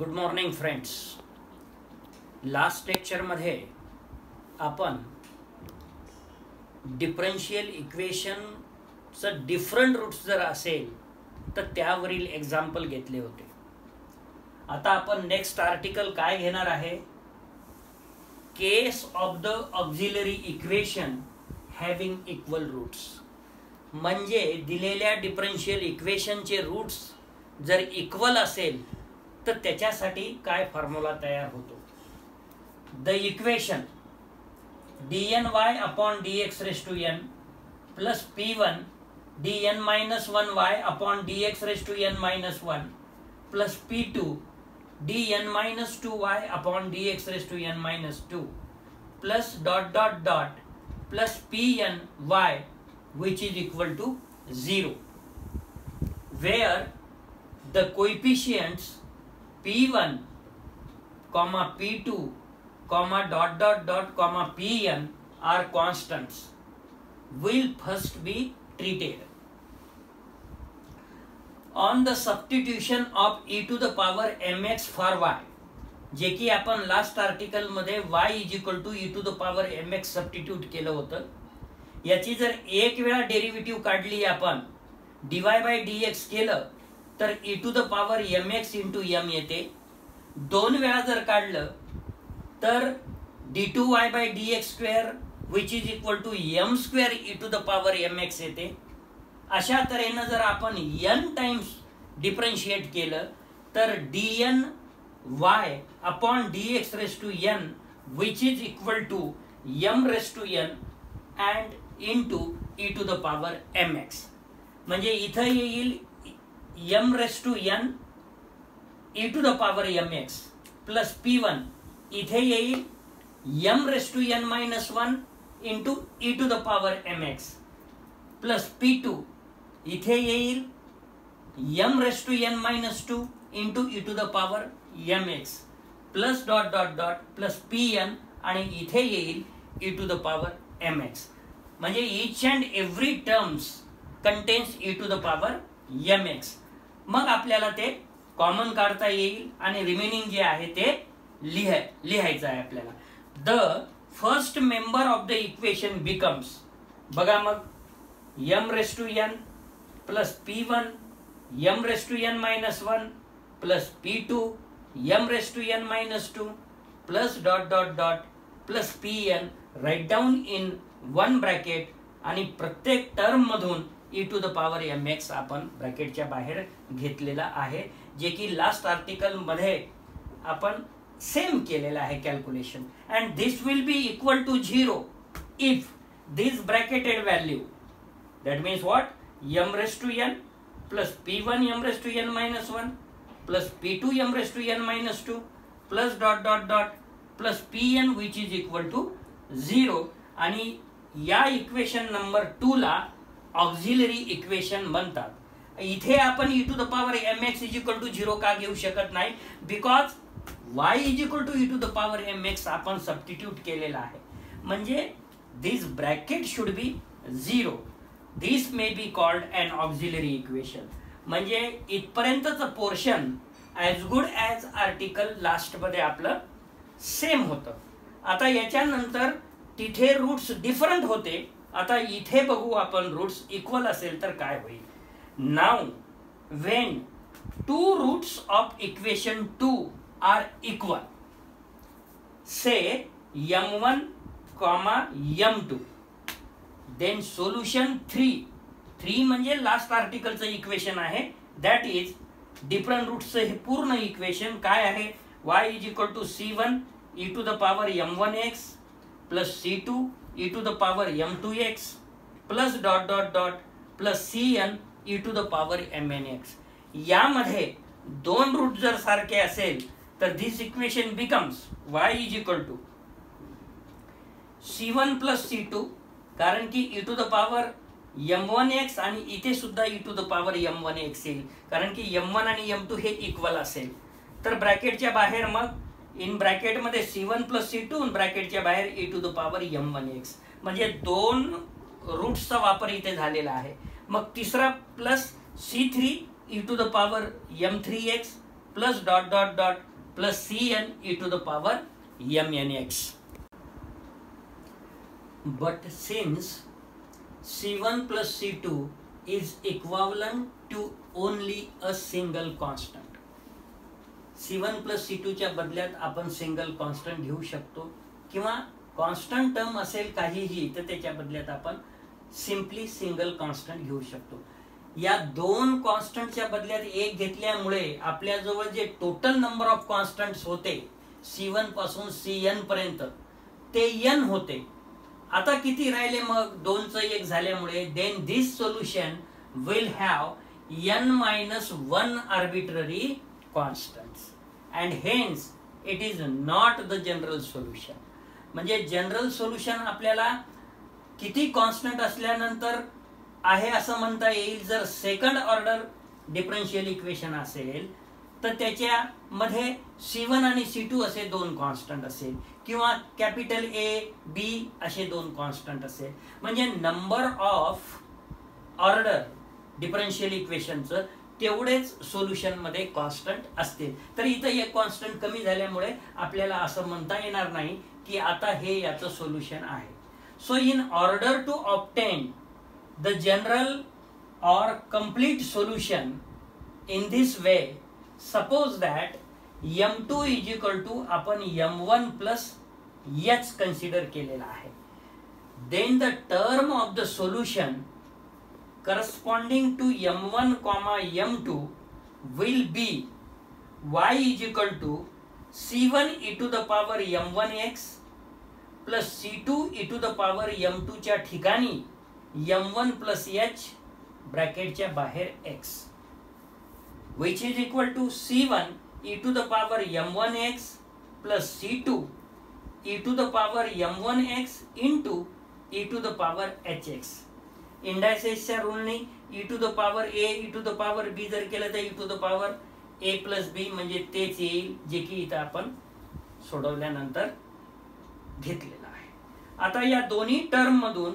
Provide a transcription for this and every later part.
Good morning friends. Last लेक्चरमध्ये आपण differential इक्वेशनचं different roots जर असेल तर त्यावरील एक्झाम्पल घेतले होते. आता आपण नेक्स्ट आर्टिकल काय घेणार आहे? Case of the auxiliary equation having equal roots. म्हणजे दिलेल्या डिफरन्शियल इक्वेशनचे रूट्स जर इक्वल असेल तर त्याच्यासाठी काय फॉर्म्युला तयार होतो? The equation dny upon dx raised to n plus p1 dn minus 1y upon dx raised to n minus 1 plus p2 dn minus 2y upon dx raised to n minus 2 plus dot dot dot plus pn y which is equal to 0, where the coefficients p1 comma p2 comma dot dot dot comma pn are constants will first be treated. On the substitution of e to the power mx for y, जे की आपण last article मध्ये y is equal to e to the power mx substitute केलं होतं. याची जर एक वेळा डेरिव्हेटिव्ह काढली आपण dy by dx केलं तर e to the power mx into m येते. दोन वेळा जर काढलं तर d2y by dx square which is equal to m square e to the power mx येते. अशा तऱ्हेने जर आपण n टाइम्स डिफरन्शिएट केलं तर dn y upon dx raised to n which is equal to m raised to n and into e to the power mx. म्हणजे इथं येईल m raised to n e to the power mx plus p1, इथे येईल m raised to n minus 1 into e to the power mx plus p2, इथे येईल m raised to n minus 2 into e to the power mx plus dot dot dot plus pn आणि इथे येईल e to the power mx. म्हणजे each and every terms contains e to the power mx. मग आपल्याला ते common काढता येईल आणि रिमेनिंग जे आहे ते लिहायचं आहे आपल्याला. The first member of the equation becomes, बघा मग m raised to n plus p1 m raised to n minus 1 plus p2 m raised to n minus 2 plus dot dot dot plus pn, write down in one bracket आणि प्रत्येक term मधून e to the power mx आपण ब्रॅकेटच्या बाहेर घेतलेला आहे, जे की last article मध्ये आपण सेम केलेला आहे calculation. And this will be equal to 0 if this bracketed value, that means what, m raised to n plus p1 m raised to n minus 1 plus p2 m raised to n minus 2 plus dot dot dot plus pn which is equal to 0. आणि या equation number 2 ला auxiliary equation म्हणतात. इथे आपण e to the power mx is equal to 0 का घेऊ शकत नाही? Because y is equal to e to the power mx आपण सबस्टिट्यूट केलेला आहे. म्हणजे this bracket should be 0. This may be called an auxiliary equation. म्हणजे इथपर्यंतचं portion as good as article last मध्ये आपलं सेम होतं. आता याच्यानंतर तिथे रूट्स डिफरंट होते. आता इथे बघू आपण रूट्स इक्वल असेल तर काय होईल. Now when two roots of equation 2 are equal, say m1 comma m2, then solution 3 म्हणजे लास्ट आर्टिकलचं इक्वेशन आहे. दॅट इज डिफरंट रूट्सचं हे पूर्ण इक्वेशन काय आहे? y is equal to c1 e to the power m1x plus c2 e to the power m2x plus dot dot dot plus cn e to the power mnx. यामध्ये दोन route जर सारखे असेल तर this equation becomes y is equal to c1 plus c2, कारण की e to the power m1x आणि इथे सुद्धा e to the power m1x येईल, कारण की m1 आणि m2 हे इक्वल असेल. तर ब्रॅकेटच्या बाहेर मग इन ब्रॅकेट मध्ये c1 प्लस c2, ब्रॅकेटच्या बाहेर e to the power m1x. म्हणजे दोन रूट्सचा वापर इथे झालेला आहे. मग तिसरा plus c3 e to the power m3x plus dot dot dot plus Cn e to the power mnx. But since C1 plus C2 is equivalent to only a single constant, C1 plus C2 च्या बदल्यात आपण single constant घेऊ शकतो किंवा constant term असेल काहीही तर त्याच्या बदल्यात आपण सिंपली सिंगल कॉन्स्टंट घेऊ शकतो. या दोन कॉन्स्टंटच्या बदल्यात एक घेतल्यामुळे आपल्याजवळ जे टोटल नंबर ऑफ कॉन्स्टंट्स होते C1 पासून Cn पर्यंत ते n होते. आता किती राहिले मग 2चं 1 झाल्यामुळे then this solution will have n-1 arbitrary constants and hence it is not the general solution. म्हणजे जनरल सोल्युशन आपल्याला किती कॉन्स्टंट असल्यानंतर आहे असं म्हणता येईल. जर सेकंड ऑर्डर डिफरन्शियल इक्वेशन असेल तर त्याच्यामध्ये C1 आणि C2 असे दोन कॉन्स्टंट असेल किंवा कॅपिटल A B असे दोन कॉन्स्टंट असेल. म्हणजे नंबर ऑफ ऑर्डर डिफरन्शियल इक्वेशनचं तेवढेच सोल्युशन मध्ये कॉन्स्टंट असतील. तर इथं एक कॉन्स्टंट कमी झाल्यामुळे आपल्याला असं म्हणता येणार नाही की आता हे याचं सोल्युशन आहे. So in order to obtain the general और complete solution in this way, suppose that m2 is equal to आपण m1 प्लस h कन्सिडर केलेला आहे. Then the term of the solution corresponding to m1 comma m2 will be y is equal to c1 e to the power m1x plus c2 e to the power m2 च्या ठिकाणी m1 plus h ब्रॅकेटच्या बाहेर x, which is equal to c1 e to the power m1x plus c2 e to the power m1x into e to the power hx. इंडायसेसच्या रूलने e to the power a e to the power b जर केलं तर e to the power a plus b म्हणजे तेच येईल जे की इथं आपण सोडवल्यानंतर घेतलेलं आहे. आता या दोन्ही टर्म मधून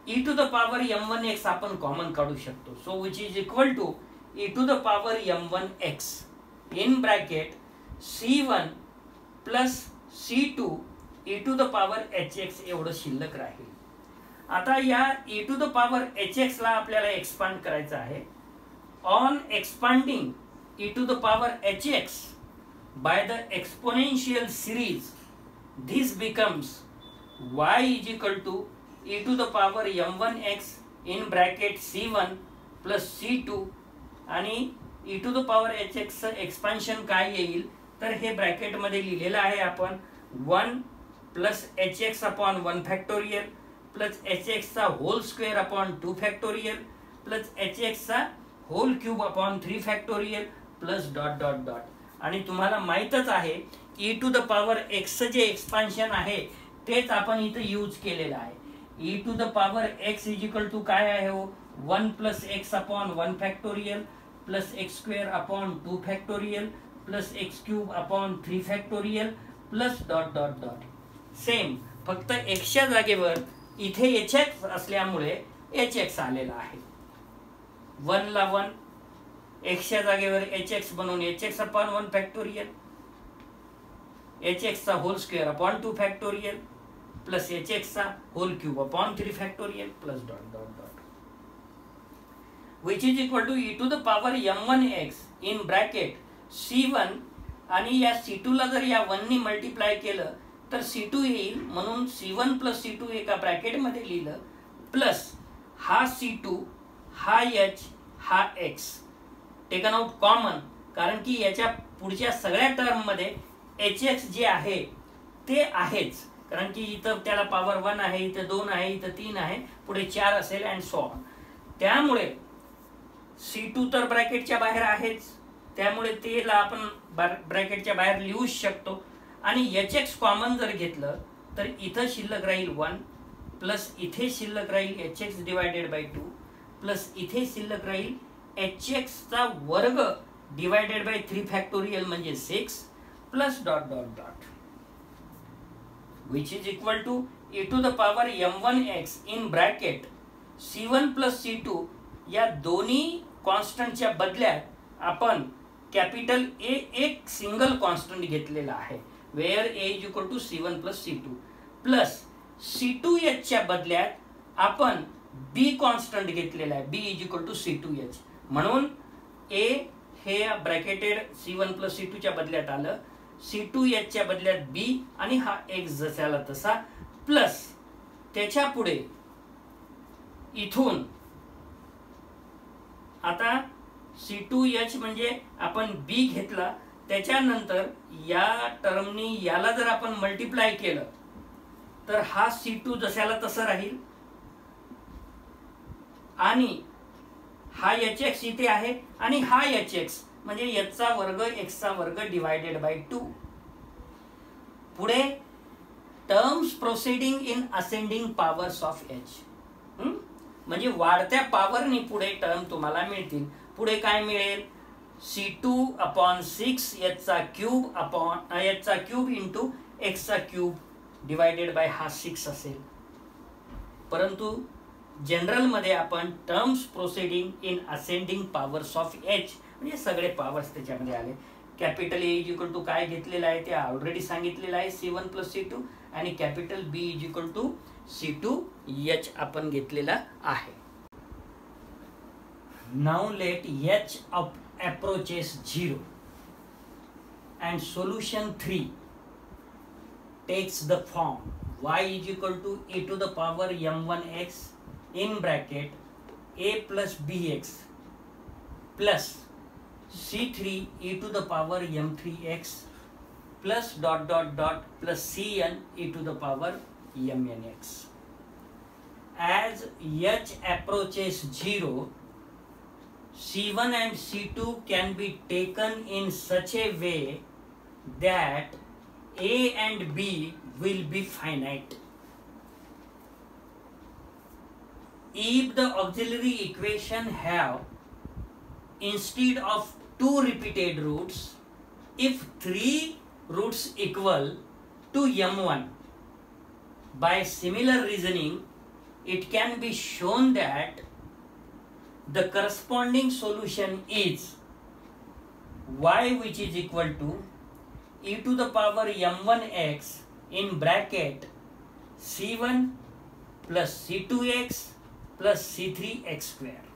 e to the power m1x आपण कॉमन काढू शकतो. So which is equal to e to the power m1x in bracket c1 plus c2 e to the power hx एवढं शिल्लक राहील. आता या e to the power hx ला आपल्याला एक्सपांड करायचं आहे. On expanding e to the power hx by the exponential series this becomes y is equal to e to the power m1x in bracket c1 plus c2 आणि e to the power hx चं expansion काय येईल तर हे bracket मध्ये लिहिलेलं आहे आपण 1 plus hx upon 1 factorial plus hx चा whole square upon 2 factorial plus hx चा whole cube upon 3 factorial plus dot dot dot. आणि तुम्हाला माहीतच आहे e to the power x जे एक्सपान्शन आहे तेच आपण इथं यूज केलेलं आहे. e to the power x is equal to काय आहे हो 1 plus x upon 1 factorial plus x square upon 2 factorial plus x cube upon 3 factorial plus dot dot dot. Same फक्त x च्या जागेवर इथे hx असल्यामुळे hx आलेला आहे. 1 ला 1 x च्या जागेवर hx बनवून hx अपॉन 1 फॅक्टोरियल hx चा whole square upon 2 factorial plus hx चा whole cube upon 3 factorial plus dot dot dot, which is equal to e to the power m1x in bracket c1 आणि या c2 ला जर या 1 ने multiply केलं तर c2 येईल. म्हणून c1 प्लस c2 एका ब्रॅकेट मध्ये लिहिलं प्लस हा c2 हा h हा x टेकन आउट कॉमन, कारण की याच्या पुढच्या सगळ्या टर्म मध्ये hx जे आहे ते आहेच, कारण की इथं त्याला पॉवर 1 आहे, इथं 2 आहे, इथं 3 आहे, पुढे 4 असेल अँड सो ऑन. त्यामुळे c2 तर ब्रॅकेटच्या बाहेर आहेच, त्यामुळे तेला आपण ब्रॅकेटच्या बाहेर लिहू शकतो. आणि hx कॉमन जर घेतलं तर इथं शिल्लक राहील 1 प्लस इथे शिल्लक राहील hx डिवायडेड बाय 2 प्लस इथे शिल्लक राहील hx चा वर्ग डिवायडेड बाय 3 फॅक्टोरियल म्हणजे 6 plus dot dot dot, which is equal to e to the power m1x in bracket c1 plus c2 या दोन्ही कॉन्स्टंटच्या बदल्यात आपण कॅपिटल ए एक सिंगल कॉन्स्टंट घेतलेला आहे, where A is equal to C1 plus C2 plus C2H च्या बदल्यात आपण बी कॉन्स्टंट घेतलेला आहे, बी इज इक्वल टू C2H. म्हणून ए हे ब्रॅकेटेड C1 प्लस C2 च्या बदल्यात आलं, C2H च्या बदल्यात बी आणि हा एक्स जसाला तसा प्लस त्याच्या पुढे इथून आता C2H म्हणजे आपण बी घेतला, त्याच्यानंतर या टर्मनी याला जर आपण मल्टिप्लाय केलं तर हा C2 जसाला तसा राहील आणि हा Hx इथे आहे आणि हा Hx म्हणजे h चा वर्ग x चा वर्ग डिवायडेड बाय 2. पुढे terms proceeding in ascending powers of h, म्हणजे वाढत्या पॉवरनी पुढे टर्म तुम्हाला मिळतील. पुढे काय मिळेल, C2/6 h चा क्यूब इंटू x चा क्यूब डिवायडेड बाय हा 6 असेल. परंतु जनरल मध्ये आपण terms proceeding in ascending powers of h म्हणजे सगळे पॉवर्स त्याच्यामध्ये आले. Capital A is equal to काय घेतलेलं आहे ते ऑलरेडी सांगितलेलं आहे, C1 प्लस C2 आणि capital B is equal to C2H आपण घेतलेला आहे. Now let h approaches 0 and solution 3 takes the form y is equal to e to the power m1x in bracket a plus bx plus c3 e to the power m3x plus dot dot dot plus cn e to the power mnx. As h approaches 0, C1 and C2 can be taken in such a way that A and B will be finite. If the auxiliary equation have instead of 2 repeated roots, if 3 roots equal to m1, by similar reasoning, it can be shown that the corresponding solution is y which is equal to e to the power m1x in bracket c1 plus c2x plus c3x square.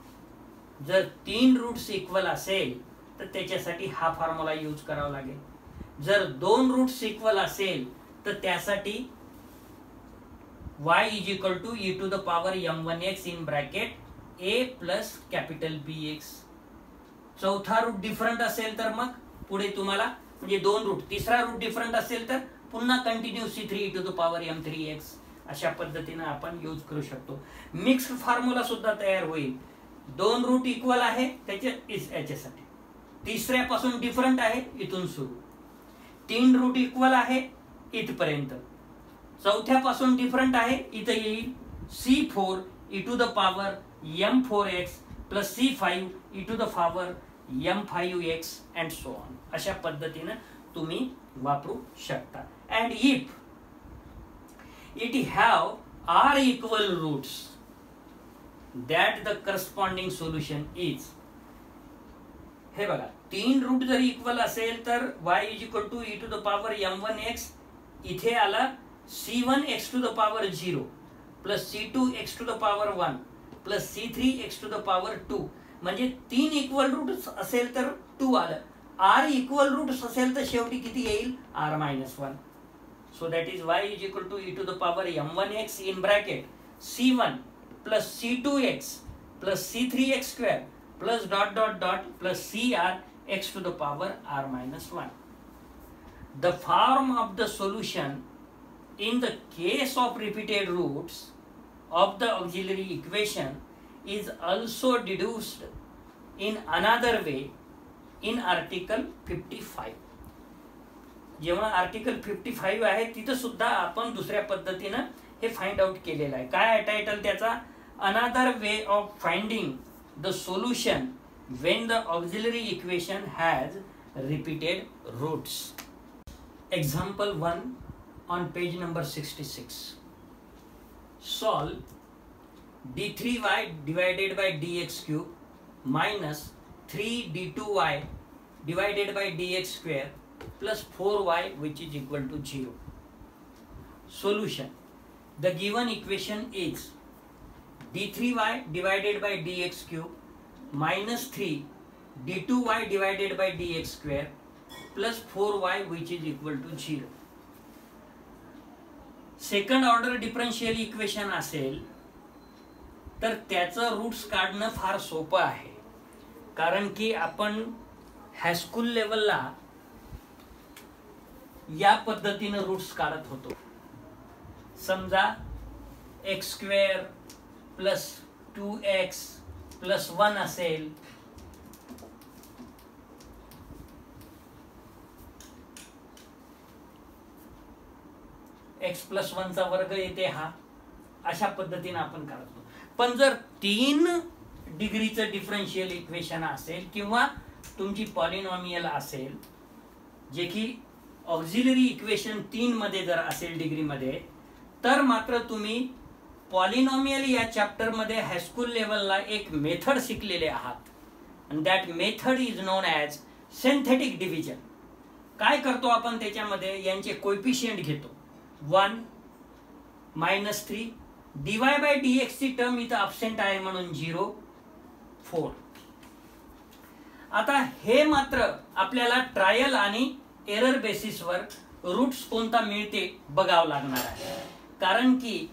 जर 3 roots equal असेल तर त्याच्यासाठी हा formula use करावा लागेल. जर 2 roots equal असेल तर त्यासाठी y is equal to e to the power m1x in bracket a plus capital bx. चौथा रूट डिफरंट असेल तर मग पुढे तुम्हाला म्हणजे 2 रूट, तिसरा रूट डिफरंट असेल तर पुन्हा continue C3 e to the power m3x अशा पद्धतीने आपण यूज करू शकतो. मिक्स्ड फॉर्म्युला सुद्धा तयार होईल. 2 रूट इक्वल आहे याच्यासाठी, तिसऱ्यापासून डिफरंट आहे इथून सुरू, 3 रूट इक्वल आहे इथपर्यंत, चौथ्यापासून डिफरंट आहे इथं येईल C4 e to the power m4x plus C5 e to the power m5x and so on. अशा पद्धतीने तुम्ही वापरू शकता. And if it have r equal roots, that the corresponding solution is, हे बघा 3 रूट जर इक्वल असेल तर y is equal to e to the power m1x, इथे आला C1x to the power 0 plus C2x to the power 1 plus C3x to the power 2, म्हणजे 3 equal roots असेल तर 2 आलं. r इक्वल रूट्स असेल तर शेवटी किती येईल r-1. So that is y is equal to e to the power m1x in bracket C1 plus C2x plus C3x square plus dot dot dot plus CRx to the power r-1. The form of the solution in the case of repeated roots of the auxiliary equation is also deduced in another way in article 55. जेव्हा article 55 आहे तिथं सुद्धा आपण दुसऱ्या पद्धतीनं हे find out केलेलं आहे. काय आहे टायटल त्याचा, another way of finding the solution when the auxiliary equation has repeated roots. Example 1 on page number 66. Solve d3y divided by dx cube minus 3d2y divided by dx square plus 4y which is equal to 0. Solution. The given equation is d3y divided by dx cube minus 3 d2y divided by dx square plus 4y which is equal to 0. Second order differential equation असेल तर त्याचं roots काढणं फार सोपं आहे, कारण की आपण हायस्कूल लेवलला या पद्धतीने रूट्स काढत होतो. समजा x square plus 2x plus 1 असेल, x प्लस 1 चा वर्ग येते हा, अशा पद्धतीने आपण काढतो. पण जर 3 डिग्रीचं डिफरन्शियल इक्वेशन असेल किंवा तुमची पॉलिनॉमियल असेल, जे की ऑक्झिलरी इक्वेशन 3 मध्ये जर असेल डिग्री मध्ये, तर मात्र तुम्ही पॉलिनॉमियल या चॅप्टर मध्ये हायस्कूल लेवलला एक मेथड शिकलेले आहात, and that method is known as synthetic division. काय करतो आपण त्याच्यामध्ये, यांचे कोएफिशिएंट घेतो 1 -3 dy by dx ची टर्म इथं अब्सेंट आहे म्हणून 0 4. आता हे मात्र आपल्याला ट्रायल आणि एरर बेसिसवर रूट्स कोणता मिळते बघावं लागणार आहे, कारण की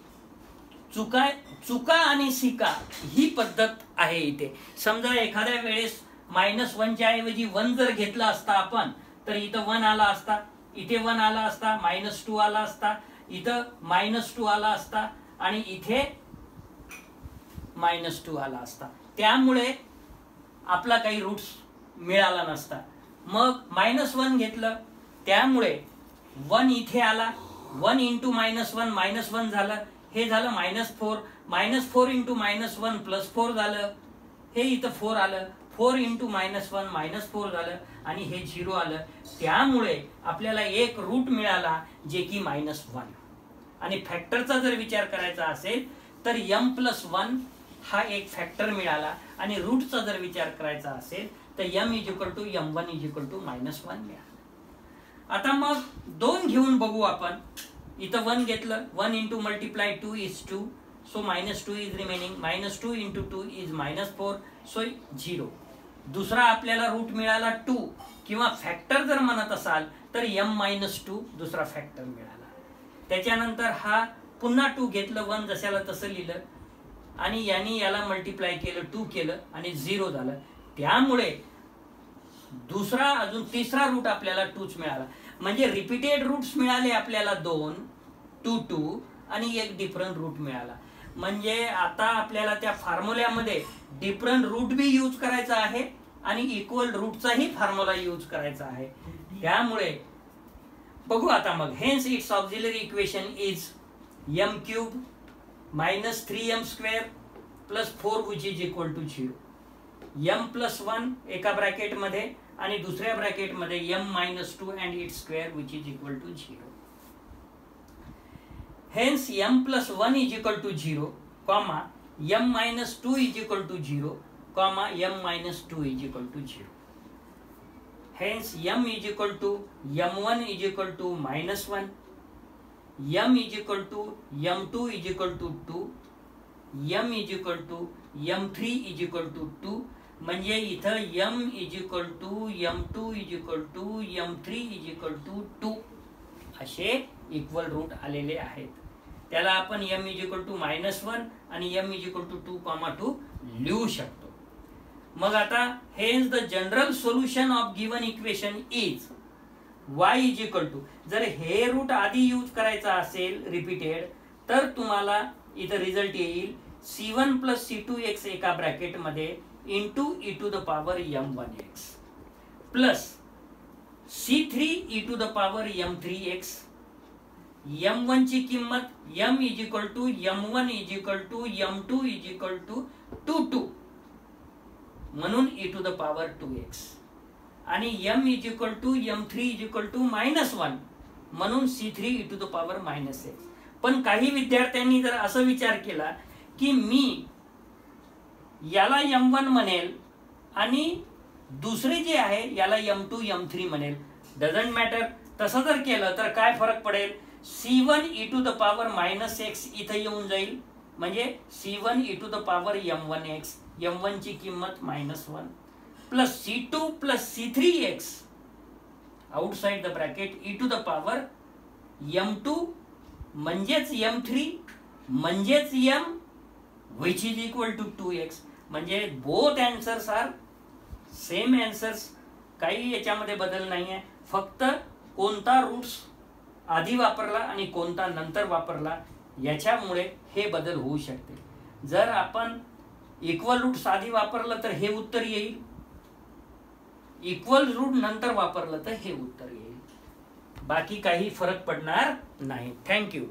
चुका आणि सिका ही पद्धत आहे इथे. समजा एखाद्या वेळेस -1 च्या ऐवजी 1 जर घेतला असता आपण, तर इथं 1 आला असता, इथे 1 आला असता, -2 आला असता, इथं -2 आला असता आणि इथे -2 आला असता. त्यामुळे आपला काही रूट्स मिळाला नसता. मग -1 घेतलं, त्यामुळे 1 इथे आला, 1 × -1 -1 झालं, हे झालं -4, -4 × -1 +4 झालं, हे इथं 4 आलं, 4 × -1 -4 झालं आणि हे 0 आलं. त्यामुळे आपल्याला एक रूट मिळाला जे की -1. आणि फॅक्टरचा जर विचार करायचा असेल तर m+1 हा एक फॅक्टर मिळाला, आणि रूटचा जर विचार करायचा असेल तर m = m1 = -1 मिळाला. आता मग 2 घेऊन बघू आपण. इथं 1 घेतलं, 1 × × 2 is 2, so -2 is remaining, -2 × 2 is -4, so 0. दुसरा आपल्याला रूट मिळाला 2, किंवा फॅक्टर जर म्हणत असाल तर m-2 दुसरा फॅक्टर मिळाला. त्याच्यानंतर हा पुन्हा 2 घेतलं, 1 जशाला तसं लिहिलं आणि यांनी याला मल्टिप्लाय केलं, 2 केलं आणि 0 झालं. त्यामुळे दुसरा अजून तिसरा रूट आपल्याला 2च मिळाला. म्हणजे रिपीटेड रूट्स मिळाले आपल्याला 2, 2 2 आणि एक डिफरंट रूट मिळाला. म्हणजे आता आपल्याला त्या फॉर्म्युल्यामध्ये डिफरंट रूट बी यूज करायचा आहे आणि इक्वल रूटचाही फॉर्म्युला यूज करायचा आहे. त्यामुळे बघू आता मग. Hence its auxiliary equation is m³ -3m² + 4 which is equal to 0. m+1 एका ब्रॅकेट मध्ये आणि दुसऱ्या ब्रॅकेट मध्ये m-2 and its square which is equal to 0. Hence m+1 is equal to 0, comma m-2 is equal to 0, comma m-2 is equal to 0. Hence m is equal to m1 is equal to -1, m is equal to m2 is equal to 2, m is equal to m3 is equal to 2. म्हणजे इथं m is equal to m2 is equal to m3 is equal to 2 असे equal route आलेले आहेत. त्याला आपण m is equal to -1 आणि m is equal to 2,2 लिहू शकतो. मग आता hence the general solution of given equation is y is equal to, जर हे रूट आधी यूज करायचा असेल रिपीटेड, तर तुम्हाला इथं रिझल्ट येईल c1 + c2x एका ब्रॅकेट मध्ये into e⁻m1x plus c3 e⁻m3x. m1 ची किंमत m is equal to m1 is equal to m2 is equal to 2 म्हणून e⁻2x आणि m is equal to m3 is equal to -1 म्हणून c3 e⁻−x. पण काही विद्यार्थ्यांनी जर असं विचार केला की मी याला m1 म्हणेल आणि दुसरी जी आहे याला M2 M3 म्हणेल, डझंट मॅटर. तसं जर केलं तर काय फरक पडेल, C1 e to the power -x इथं येऊन जाईल, म्हणजे C1 e to the power M1x, M1 ची किंमत -1 plus C2 plus C3x outside the bracket e to the power M2 म्हणजेच M3 म्हणजेच M which is equal to 2x. म्हणजे both answers are same answers, काही याच्यामध्ये बदल नाही आहे. फक्त कोणता रूट्स आधी वापरला आणि कोणता नंतर वापरला याच्यामुळे हे बदल होऊ शकते. जर आपण इक्वल रूट्स आधी वापरलं तर हे उत्तर येईल, इक्वल रूट नंतर वापरलं तर हे उत्तर येईल, बाकी काही फरक पडणार नाही. थँक्यू.